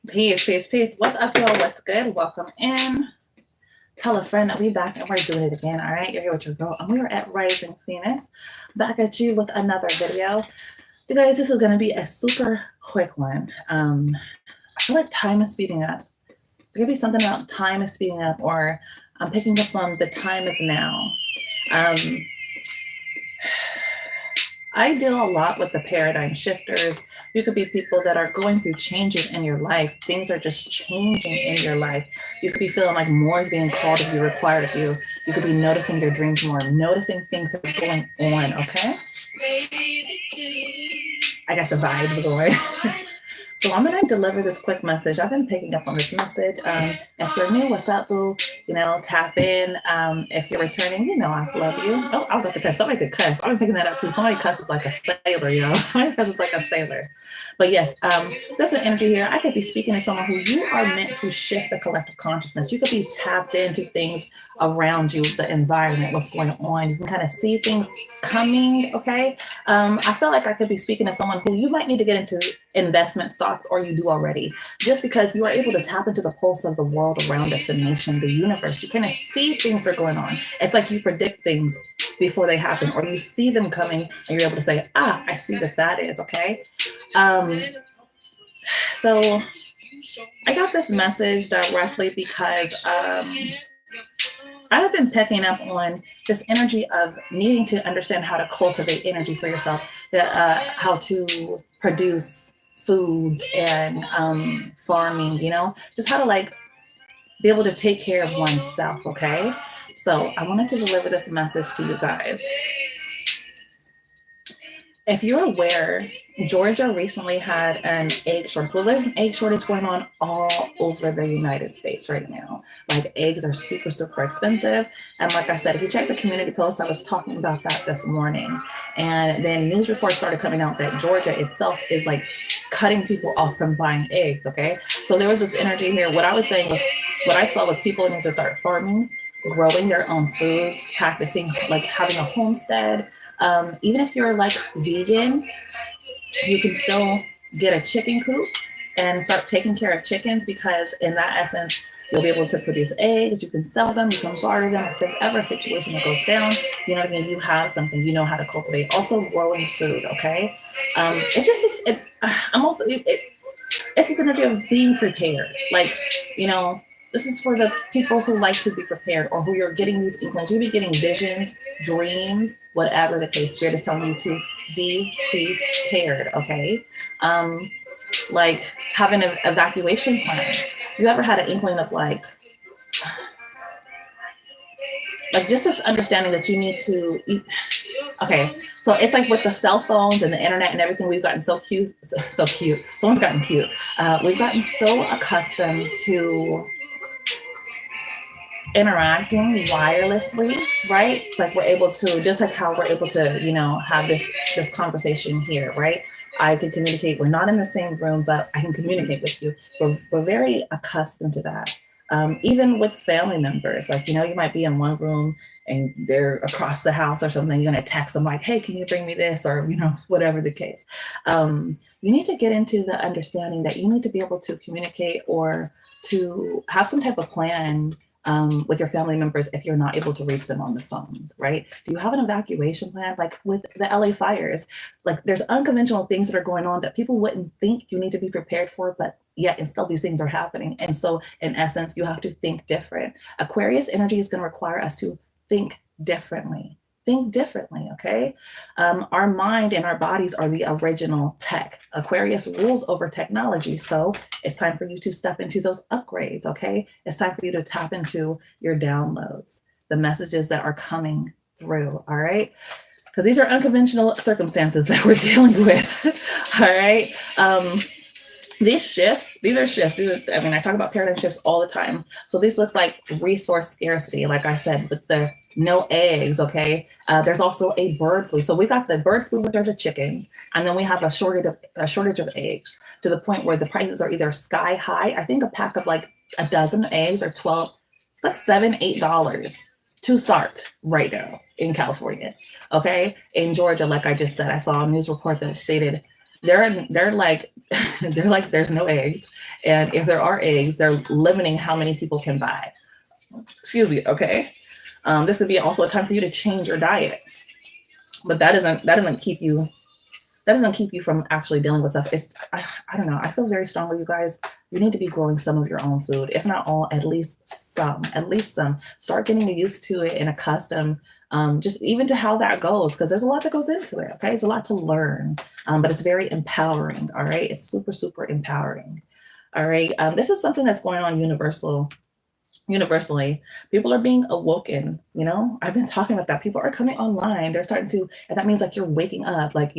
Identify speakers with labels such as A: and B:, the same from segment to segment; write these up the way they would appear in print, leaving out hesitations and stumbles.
A: Peace, peace, peace. What's up, y'all? What's good? Welcome in. Tell a friend that we back and we're doing it again. All right, you're here with your girl, and we are at Rising Phoenix. Back at you with another video. You guys, this is going to be a super quick one. I feel like time is speeding up. There could be something about time is speeding up, or I'm picking up on the time is now. Um, I deal a lot with the paradigm shifters. You could be people that are going through changes in your life. Things are just changing in your life. You could be feeling like more is being called of you, required of you. You could be noticing your dreams more, noticing things that are going on, okay? I got the vibes going. So I'm going to deliver this quick message. I've been picking up on this message. If you're new, what's up, boo? Tap in. If you're returning, I love you. Oh, I was about to cuss. Somebody could cuss. I've been picking that up too. Somebody cusses like a sailor, yo. Somebody cusses like a sailor. But yes, there's an energy here. I could be speaking to someone who you are meant to shift the collective consciousness. You could be tapped into things around you, the environment, what's going on. You can kind of see things coming, okay? I feel like I could be speaking to someone who you might need to get into investment stocks, or you do already, just because you are able to tap into the pulse of the world around us, the nation, the universe. You kind of see things that are going on. It's like you predict things before they happen, or you see them coming and you're able to say, I see what that is, okay? So I got this message directly because I have been picking up on this energy of needing to understand how to cultivate energy for yourself, how to produce foods and farming, just how to be able to take care of oneself, okay? So I wanted to deliver this message to you guys. If you're aware, Georgia recently had an egg shortage. Well, there's an egg shortage going on all over the United States right now. Like, eggs are super, super expensive. And like I said, if you check the community post, I was talking about that this morning. And then news reports started coming out that Georgia itself is like cutting people off from buying eggs, okay? So there was this energy here. What I was saying was, what I saw was people need to start farming, growing their own foods, practicing like having a homestead. Even if you're like vegan, you can still get a chicken coop and start taking care of chickens, because in that essence, you'll be able to produce eggs. You can sell them, you can barter them. If there's ever a situation that goes down, you know what I mean? You have something, you know how to cultivate. Also growing food, okay? It's just this, it's this energy of being prepared. Like, this is for the people who like to be prepared, or who you're getting these inklings. You'll be getting visions, dreams, whatever the case. Spirit is telling you to be prepared, okay? Like having an evacuation plan. You ever had an inkling of like just this understanding that you need to eat? Okay, so it's like with the cell phones and the internet and everything, we've gotten so cute, so cute. Someone's gotten cute. We've gotten so accustomed to interacting wirelessly, right? Like we're able to, just like how we're able to, have this conversation here, right? I can communicate. We're not in the same room, but I can communicate with you. We're very accustomed to that. Even with family members, like, you might be in one room and they're across the house or something. You're going to text them like, hey, can you bring me this? Or, whatever the case. You need to get into the understanding that you need to be able to communicate, or to have some type of plan with your family members if you're not able to reach them on the phones, right? Do you have an evacuation plan? Like with the LA fires, like there's unconventional things that are going on that people wouldn't think you need to be prepared for, but yet and still these things are happening. And so in essence, you have to think different. Aquarius energy is going to require us to think differently. Think differently, okay? Our mind and our bodies are the original tech. Aquarius rules over technology, so it's time for you to step into those upgrades, okay? It's time for you to tap into your downloads, the messages that are coming through, all right? Because these are unconventional circumstances that we're dealing with, all right? These are shifts. I talk about paradigm shifts all the time. So this looks like resource scarcity, like I said, with the no eggs, okay? There's also a bird flu. So we got the bird flu, which are the chickens, and then we have a shortage of eggs, to the point where the prices are either sky high. I think a pack of like a dozen eggs are 12, it's like $7-8 to start right now in California, okay? In Georgia, like I just said, I saw a news report that stated they're like they're like there's no eggs, and if there are eggs, they're limiting how many people can buy. Excuse me, okay. This could be also a time for you to change your diet, but that doesn't keep you from actually dealing with stuff. I don't know. I feel very strongly, you guys. You need to be growing some of your own food, if not all, at least some. At least some. Start getting used to it and accustomed, just even to how that goes, because there's a lot that goes into it. Okay, it's a lot to learn, but it's very empowering. All right, it's super, super empowering. All right, this is something that's going on universally. People are being awoken. I've been talking about that. People are coming online. They're starting to, and that means like you're waking up, like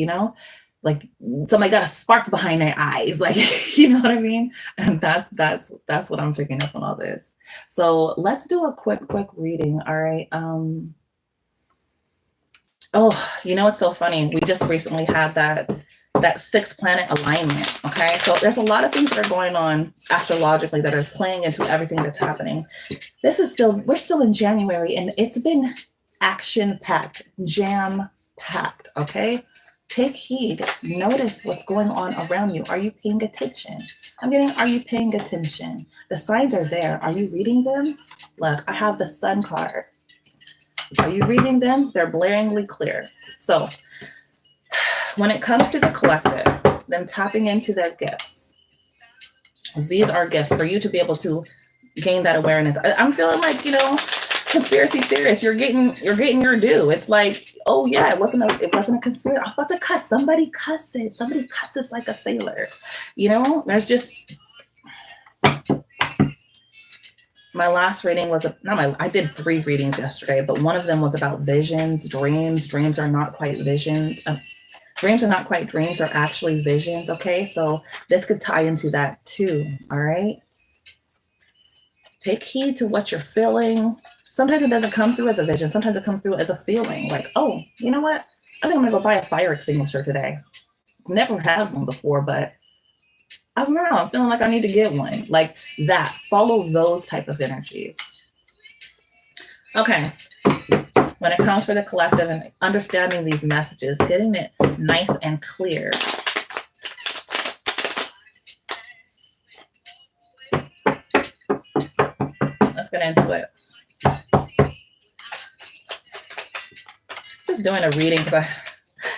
A: somebody got a spark behind their eyes, like you know what I mean. And that's what I'm picking up on all this. So let's do a quick reading. All right. Oh, it's so funny, we just recently had that 6-planet alignment. Okay, so there's a lot of things that are going on astrologically that are playing into everything that's happening. We're still in January, and it's been action packed, jam packed. Okay, take heed, notice what's going on around you. Are you paying attention? Are you paying attention? The signs are there. Are you reading them? Look, I have the Sun card. Are you reading them? They're blaringly clear. So when it comes to the collective, them tapping into their gifts, these are gifts for you to be able to gain that awareness. I'm feeling like, conspiracy theorists, you're getting your due. It's like, oh yeah, it wasn't a conspiracy. I was about to cuss. Somebody cusses like a sailor. There's just, my last reading was I did 3 readings yesterday, but one of them was about visions, dreams. Dreams are not quite visions. Dreams are not quite dreams, they're actually visions. Okay, so this could tie into that too. All right, take heed to what you're feeling. Sometimes it doesn't come through as a vision. Sometimes it comes through as a feeling, like, oh, you know what, I think I'm gonna go buy a fire extinguisher today. Never had one before, but I don't know, I'm feeling like I need to get one. Like that. Follow those type of energies. Okay, when it comes for the collective and understanding these messages, getting it nice and clear. Let's get into it. Just doing a reading because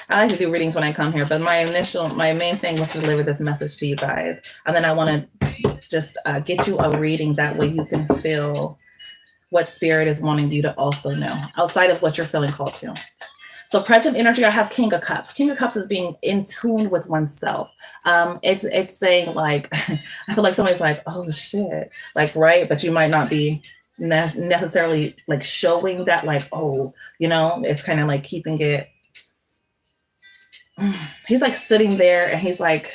A: I like to do readings when I come here, but my main thing was to deliver this message to you guys. And then I want to just get you a reading. That way you can feel what spirit is wanting you to also know outside of what you're feeling called to. So present energy, I have King of Cups. King of Cups is being in tune with oneself. It's saying like, I feel like somebody's like, oh shit, like, right. But you might not be necessarily like showing that, like, oh, it's kind of like keeping it. He's like sitting there and he's like,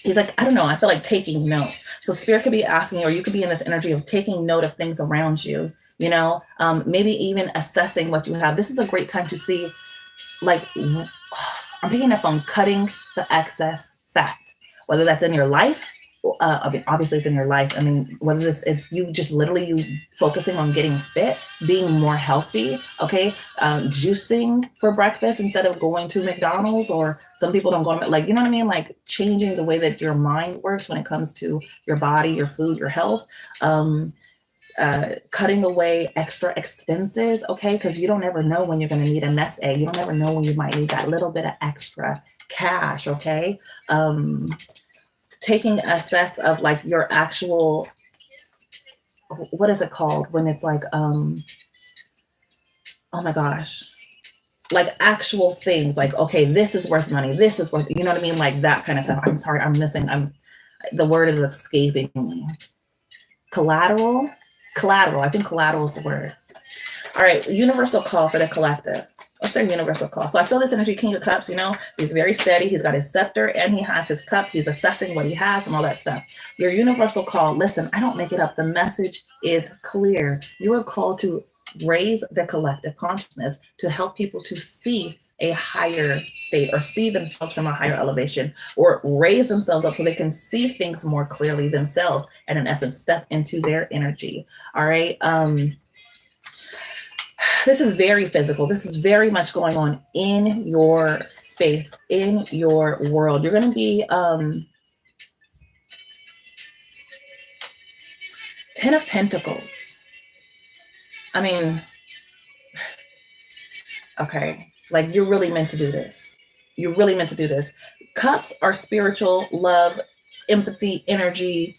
A: I don't know, I feel like taking note. So spirit could be asking, or you could be in this energy of taking note of things around you, maybe even assessing what you have. This is a great time to see, like, I'm picking up on cutting the excess fat, whether that's in your life. I mean, obviously it's in your life. I mean, whether it's you just literally you focusing on getting fit, being more healthy, okay, juicing for breakfast instead of going to McDonald's, or some people don't go to, like, you know what I mean? Like changing the way that your mind works when it comes to your body, your food, your health, cutting away extra expenses, okay, because you don't ever know when you're going to need a nest egg. You don't ever know when you might need that little bit of extra cash, okay. Taking assess of like your actual, what is it called when it's like, oh my gosh, like actual things, like, okay, this is worth money, this is worth, you know what I mean? Like that kind of stuff. I'm sorry, the word is escaping me. Collateral. I think collateral is the word. All right, universal call for the collective. What's their universal call? So I feel this energy, King of Cups, he's very steady. He's got his scepter and he has his cup. He's assessing what he has and all that stuff. Your universal call, listen, I don't make it up. The message is clear. You are called to raise the collective consciousness, to help people to see a higher state or see themselves from a higher elevation, or raise themselves up so they can see things more clearly themselves and in essence, step into their energy. All right. this is very physical. This is very much going on in your space, in your world. You're going to be 10 of Pentacles. I mean, okay, like you're really meant to do this. You're really meant to do this. Cups are spiritual, love, empathy, energy,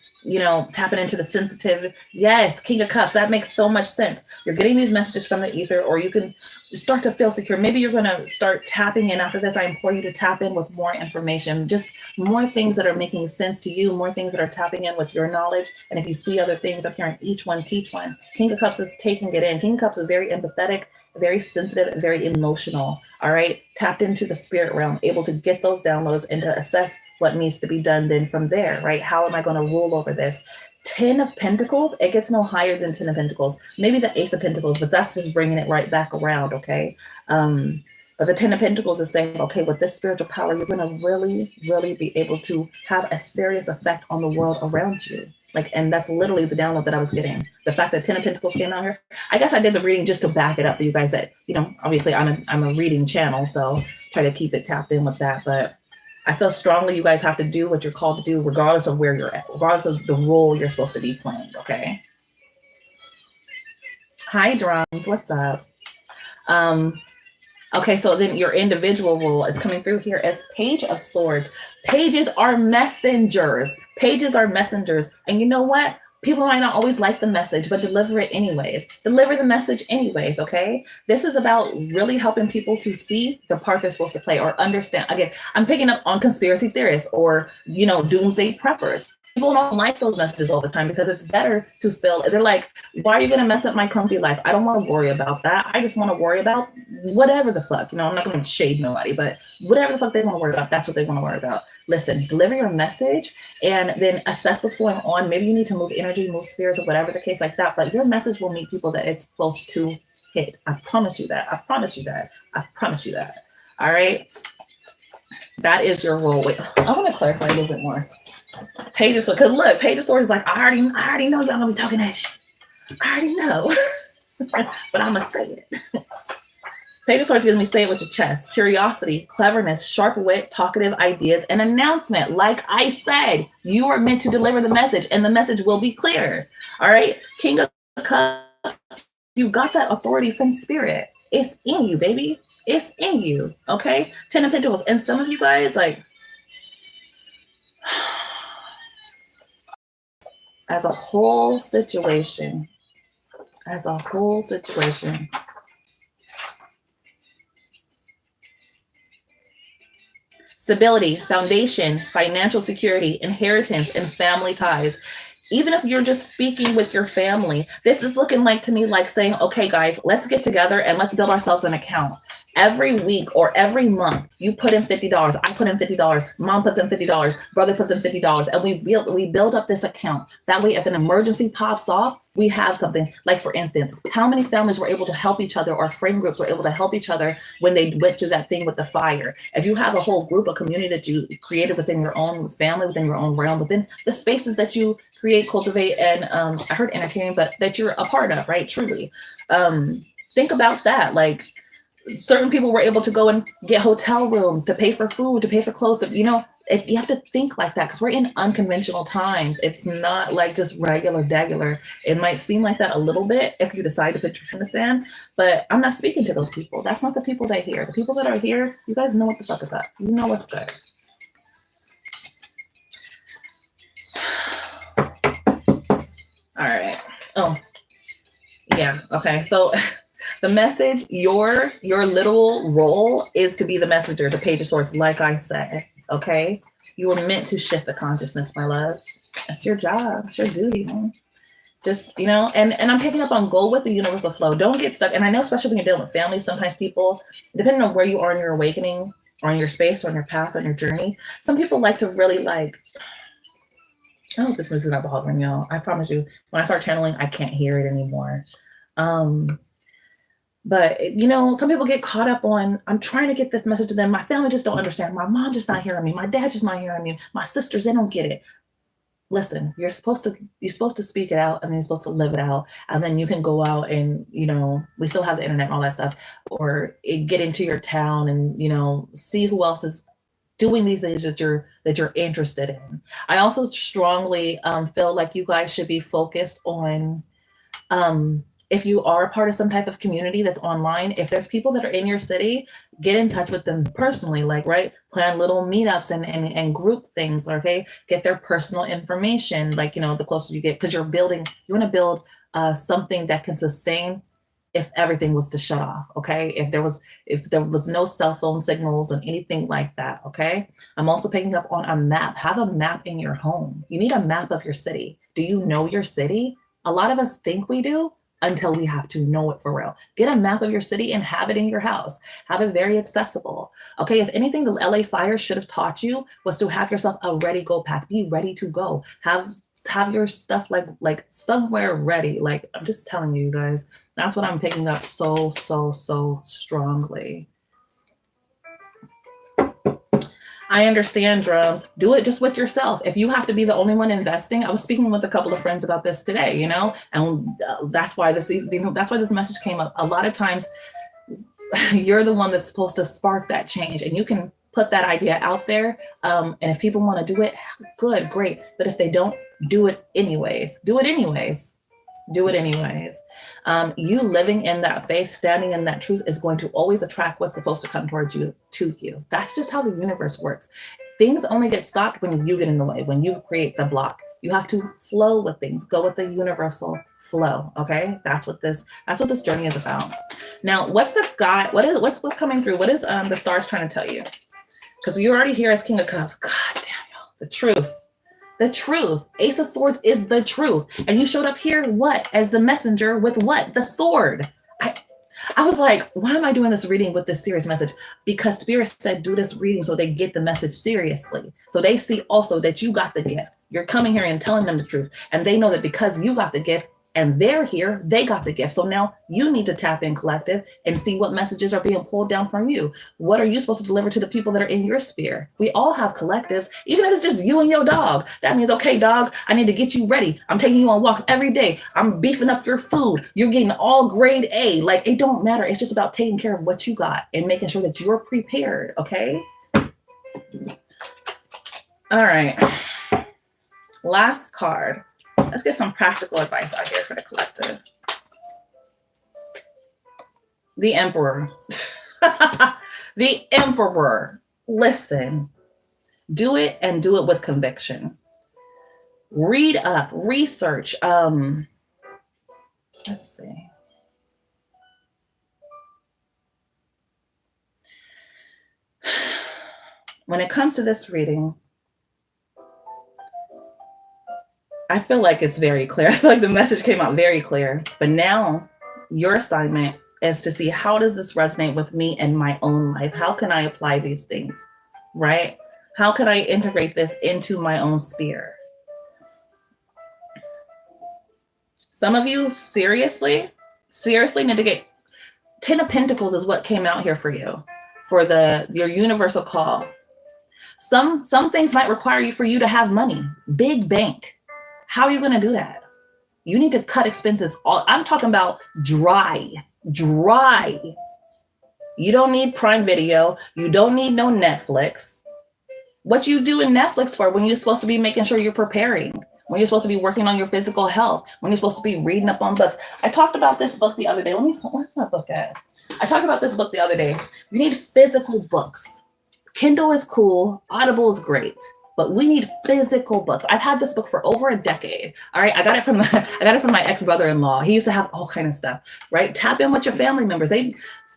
A: tapping into the sensitive. Yes, King of Cups. That makes so much sense. You're getting these messages from the ether, or you can start to feel secure. Maybe you're going to start tapping in after this. I implore you to tap in with more information, just more things that are making sense to you, more things that are tapping in with your knowledge. And if you see other things, I'm hearing each one, teach one. King of Cups is taking it in. King of Cups is very empathetic, very sensitive, very emotional. All right. Tapped into the spirit realm, able to get those downloads and to assess what needs to be done then from there, right? How am I going to rule over this? 10 of Pentacles, it gets no higher than 10 of Pentacles. Maybe the Ace of Pentacles, but that's just bringing it right back around, okay? But the 10 of Pentacles is saying, okay, with this spiritual power, you're going to really, really be able to have a serious effect on the world around you. And that's literally the download that I was getting. The fact that 10 of Pentacles came out here. I guess I did the reading just to back it up for you guys that, obviously I'm a reading channel, so try to keep it tapped in with that. But I feel strongly you guys have to do what you're called to do, regardless of where you're at, regardless of the role you're supposed to be playing, okay? Hi, Drums, what's up? Okay, so then your individual role is coming through here as Page of Swords. Pages are messengers. Pages are messengers. And you know what? People might not always like the message, but deliver it anyways. Deliver the message anyways, okay? This is about really helping people to see the part they're supposed to play or understand. Again, I'm picking up on conspiracy theorists or, doomsday preppers. People don't like those messages all the time because it's better to feel, they're like, why are you going to mess up my comfy life? I don't want to worry about that. I just want to worry about whatever the fuck, I'm not going to shade nobody, but whatever the fuck they want to worry about, that's what they want to worry about. Listen, deliver your message and then assess what's going on. Maybe you need to move energy, move spirits or whatever the case like that, but your message will meet people that it's supposed to hit. I promise you that. I promise you that. I promise you that. All right. That is your role. Wait, I want to clarify a little bit more. Page of Swords, because look, Page of Swords is like, I already know y'all gonna be talking that shit. I already know, but I'm gonna say it. Page of Swords gives me say it with your chest. Curiosity, cleverness, sharp wit, talkative ideas, and announcement. Like I said, you are meant to deliver the message, and the message will be clear. All right, King of Cups, you got that authority from Spirit. It's in you, baby. It's in you. Okay, 10 of Pentacles, and some of you guys as a whole situation, stability, foundation, financial security, inheritance, and family ties. Even if you're just speaking with your family, this is looking like to me like saying, okay, guys, let's get together and let's build ourselves an account. Every week or every month, you put in $50. I put in $50. Mom puts in $50. Brother puts in $50. And we build up this account. That way, if an emergency pops off, we have something. Like, for instance, how many families were able to help each other or friend groups were able to help each other when they went through that thing with the fire? If you have a whole group, a community that you created within your own family, within your own realm, within the spaces that you create, cultivate, and I heard entertain, but that you're a part of, right? Truly. Think about that. Like, certain people were able to go and get hotel rooms, to pay for food, to pay for clothes, you have to think like that because we're in unconventional times. It's not like just regular degular. It might seem like that a little bit if you decide to put your foot in the sand, but I'm not speaking to those people. That's not the people that are here. The people that are here, you guys know what the fuck is up. You know what's good. All right. Oh, yeah. Okay. So the message, your literal role is to be the messenger, the Page of Swords, like I said. Okay, you were meant to shift the consciousness, my love. That's your job. It's your duty, man. Just, and I'm picking up on go with the universal flow. Don't get stuck. And I know, especially when you're dealing with family, sometimes people, depending on where you are in your awakening, or in your space, or on your path, on your journey, some people like to really I hope this music is not bothering y'all. I promise you, when I start channeling, I can't hear it anymore. But, some people get caught up on, I'm trying to get this message to them. My family just don't understand. My mom just not hearing me. My dad just not hearing me. My sisters, they don't get it. listen, you're supposed to speak it out, and then you're supposed to live it out, and then you can go out and, we still have the internet and all that stuff, or get into your town and, see who else is doing these things that you're interested in. I also strongly feel like you guys should be focused on, if you are a part of some type of community that's online, if there's people that are in your city, get in touch with them personally, like, right, plan little meetups and group things, okay? Get their personal information, like, the closer you get, because you want to build something that can sustain if everything was to shut off, okay? If there was no cell phone signals and anything like that, okay? I'm also picking up on a map. Have a map in your home. You need a map of your city. Do you know your city? A lot of us think we do until we have to know it for real. Get a map of your city and have it in your house. Have it very accessible. Okay, if anything the LA fire should have taught you was to have yourself a ready go pack. Be ready to go. Have your stuff like somewhere ready. Like, I'm just telling you guys, that's what I'm picking up so strongly. I understand, drums. Do it just with yourself. If you have to be the only one investing, I was speaking with a couple of friends about this today, and that's why this message came up. A lot of times, you're the one that's supposed to spark that change, and you can put that idea out there. And if people want to do it, good, great. But if they don't, do it anyways. Do it anyways. Do it anyways. You living in that faith, standing in that truth, is going to always attract what's supposed to come towards you to you. That's just how the universe works. Things only get stopped when you get in the way, when you create the block. You have to flow with things. Go with the universal flow. Okay, that's what this journey is about. Now, what's what's coming through? What is the stars trying to tell you? Because you already hear as King of Cups. God damn, y'all. The truth. The truth. Ace of Swords is the truth. And you showed up here, what? As the messenger with what? The sword. I was like, why am I doing this reading with this serious message? Because Spirit said do this reading so they get the message seriously. So they see also that you got the gift. You're coming here and telling them the truth. And they know that because you got the gift and they're here, they got the gift. So now you need to tap in, collective, and see what messages are being pulled down from you. What are you supposed to deliver to the people that are in your sphere? We all have collectives, even if it's just you and your dog. That means, okay, dog, I need to get you ready. I'm taking you on walks every day. I'm beefing up your food. You're getting all grade A. Like, it don't matter. It's just about taking care of what you got and making sure that you're prepared, okay? All right. Last card. Let's get some practical advice out here for the collective. The Emperor. The Emperor. Listen. Do it, and do it with conviction. Read up, research. Let's see. When it comes to this reading, I feel like it's very clear. I feel like the message came out very clear. But now your assignment is to see, how does this resonate with me in my own life? How can I apply these things, right? How can I integrate this into my own sphere? Some of you seriously need to get 10 of Pentacles is what came out here for you, for your universal call. Some things might require for you to have money, big bank. How are you going to do that? You need to cut expenses. I'm talking about dry. You don't need Prime Video. You don't need no Netflix. What you do in Netflix for when you're supposed to be making sure you're preparing, when you're supposed to be working on your physical health, when you're supposed to be reading up on books. I talked about this book the other day. Where's my book at? I talked about this book the other day. You need physical books. Kindle is cool. Audible is great. But we need physical books. I've had this book for over a decade. All right. I got it from my ex-brother-in-law. He used to have all kind of stuff, right? Tap in with your family members.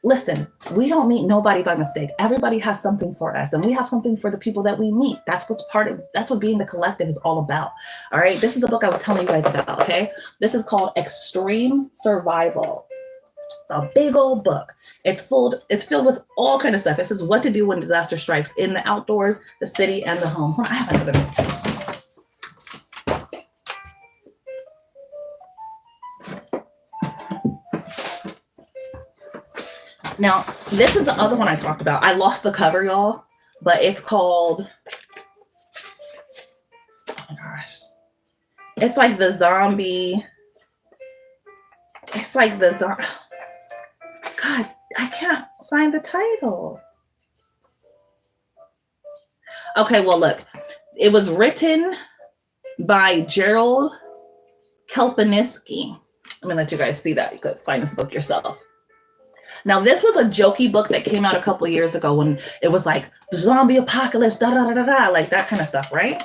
A: Listen, we don't meet nobody by mistake. Everybody has something for us, and we have something for the people that we meet. That's what being the collective is all about. All right. This is the book I was telling you guys about. Okay. This is called Extreme Survival. It's a big old book. It's filled with all kind of stuff. It says what to do when disaster strikes in the outdoors, the city, and the home. I have another note. Now, this is the other one I talked about. I lost the cover, y'all, but it's called, oh my gosh, It's like the zombie. It's like the zombie. God, I can't find the title. Okay, well, look. It was written by Gerald Kelpiniski. Let me let you guys see that. You could find this book yourself. Now, this was a jokey book that came out a couple of years ago when it was like zombie apocalypse, da da da da da, like that kind of stuff, right?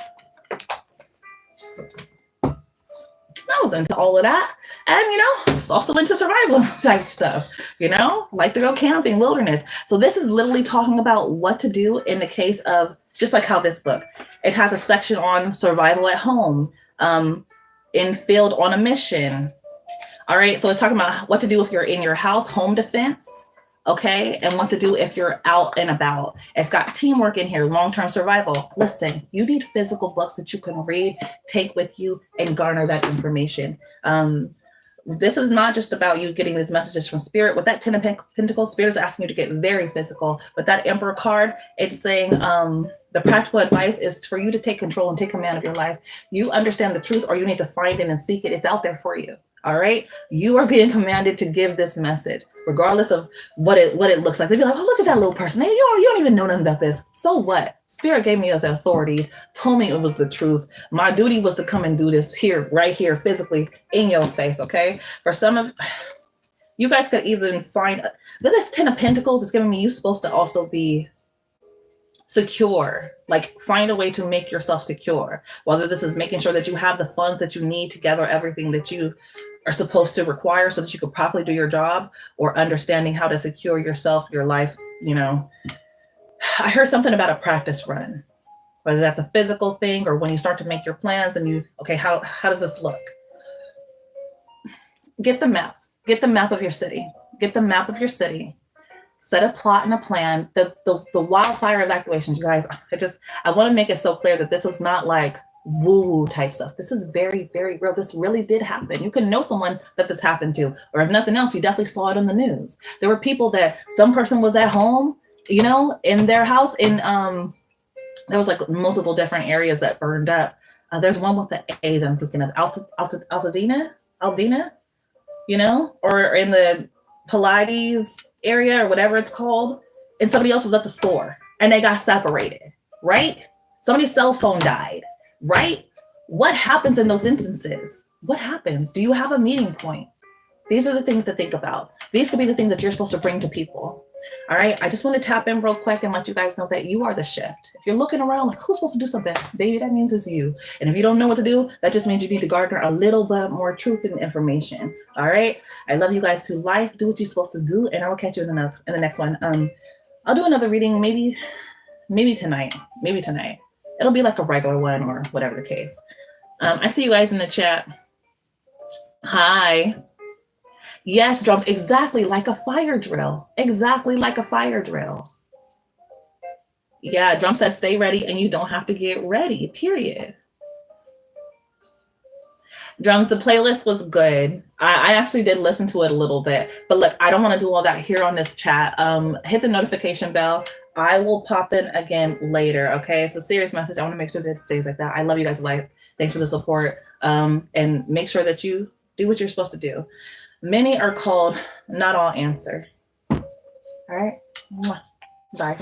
A: I was into all of that. And, you know, I was also into survival type stuff, you know, like to go camping, wilderness. So this is literally talking about what to do in the case of, just like how this book, it has a section on survival at home, in field on a mission. All right. So it's talking about what to do if you're in your house, home defense. Okay. And what to do if you're out and about. It's got teamwork in here, long-term survival. Listen, you need physical books that you can read, take with you, and garner that information. This is not just about you getting these messages from Spirit. With that 10 of Pentacles, Spirit is asking you to get very physical. With that Emperor card, it's saying the practical advice is for you to take control and take command of your life. You understand the truth, or you need to find it and seek it. It's out there for you. All right. You are being commanded to give this message, regardless of what it looks like. They'd be like, oh, look at that little person. Hey, you don't even know nothing about this. So what? Spirit gave me the authority, told me it was the truth. My duty was to come and do this here, right here, physically in your face. Okay. For some of you guys could even find this 10 of Pentacles is giving me you're supposed to also be secure, like find a way to make yourself secure, whether this is making sure that you have the funds that you need to gather everything that you are supposed to require so that you can properly do your job, or understanding how to secure yourself, your life. You know, I heard something about a practice run, whether that's a physical thing or when you start to make your plans and you, okay, how does this look? Get the map of your city, set a plot and a plan. The wildfire evacuations, you guys, I want to make it so clear that this is not like woo-woo type stuff. This is very, very real. This really did happen. You can know someone that this happened to, or if nothing else, you definitely saw it on the news. There were people that some person was at home, you know, in their house, in there was like multiple different areas that burned up. There's one with the A that I'm thinking of, Aldina, you know, or in the Pilates area or whatever it's called, and somebody else was at the store and they got separated, right? Somebody's cell phone died, right? What happens in those instances? What happens? Do you have a meeting point? These are the things to think about. These could be the things that you're supposed to bring to people. All right. I just want to tap in real quick and let you guys know that you are the shift. If you're looking around like, who's supposed to do something? Baby, that means it's you. And if you don't know what to do, that just means you need to garner a little bit more truth and information. All right. I love you guys to life. Do what you're supposed to do. And I will catch you in the next one. I'll do another reading maybe tonight. It'll be like a regular one or whatever the case. I see you guys in the chat. Hi. Yes, drums, exactly like a fire drill. Yeah, Drum says stay ready and you don't have to get ready, period. Drums, the playlist was good. I actually did listen to it a little bit, but look, I don't want to do all that here on this chat. Hit the notification bell. I will pop in again later, okay? It's a serious message. I want to make sure that it stays like that. I love you guys' life. Thanks for the support. And make sure that you do what you're supposed to do. Many are called, not all answer. All right. Bye.